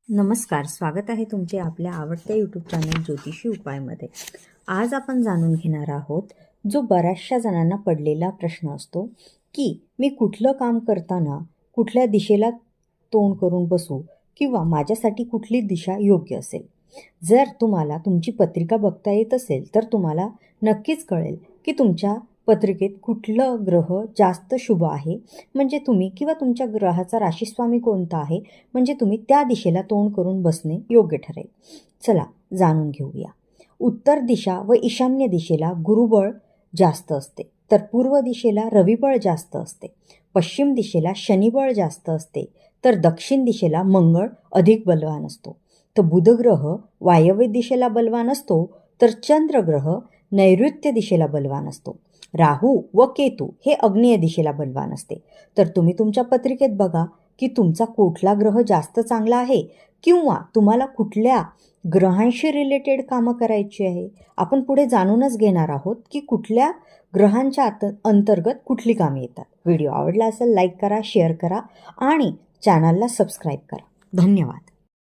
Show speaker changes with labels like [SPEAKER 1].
[SPEAKER 1] नमस्कार, स्वागत आहे तुमचे आपल्या आवडत्या यूट्यूब चॅनल ज्योतिषी उपायमध्ये. आज आपण जाणून घेणार आहोत जो बऱ्याचशा जणांना पडलेला प्रश्न असतो की मी कुठलं काम करताना कुठल्या दिशेला तोंड करून बसू किंवा माझ्यासाठी कुठली दिशा योग्य असेल. जर तुम्हाला तुमची पत्रिका बघता येत असेल तर तुम्हाला नक्कीच कळेल की तुमच्या पत्रिकेत कुठलं ग्रह जास्त शुभ आहे, म्हणजे तुम्ही किंवा तुमच्या ग्रहाचा राशीस्वामी कोणता आहे, म्हणजे तुम्ही त्या दिशेला तोंड करून बसणे योग्य ठरेल. चला जाणून घेऊया. उत्तर दिशा व ईशान्य दिशेला गुरुबळ जास्त असते, तर पूर्व दिशेला रविबळ जास्त असते. पश्चिम दिशेला शनिबळ जास्त असते, तर दक्षिण दिशेला मंगळ अधिक बलवान असतो. तर बुधग्रह वायव्य दिशेला बलवान असतो, तर चंद्रग्रह नैऋत्य दिशेला बलवान असतो. राहू व केतू हे आग्नेय दिशेला बलवान असते. तर तुम्ही तुमच्या पत्रिकेत बघा की तुमचा कुठला ग्रह जास्त चांगला आहे किंवा तुम्हाला कुठल्या ग्रहांशी रिलेटेड कामं करायची आहे. आपण पुढे जाणूनच घेणार आहोत की कुठल्या ग्रहांच्या अंतर्गत कुठली कामे येतात. व्हिडिओ आवडला असेल लाईक करा, शेअर करा आणि चॅनलला सबस्क्राईब करा. धन्यवाद.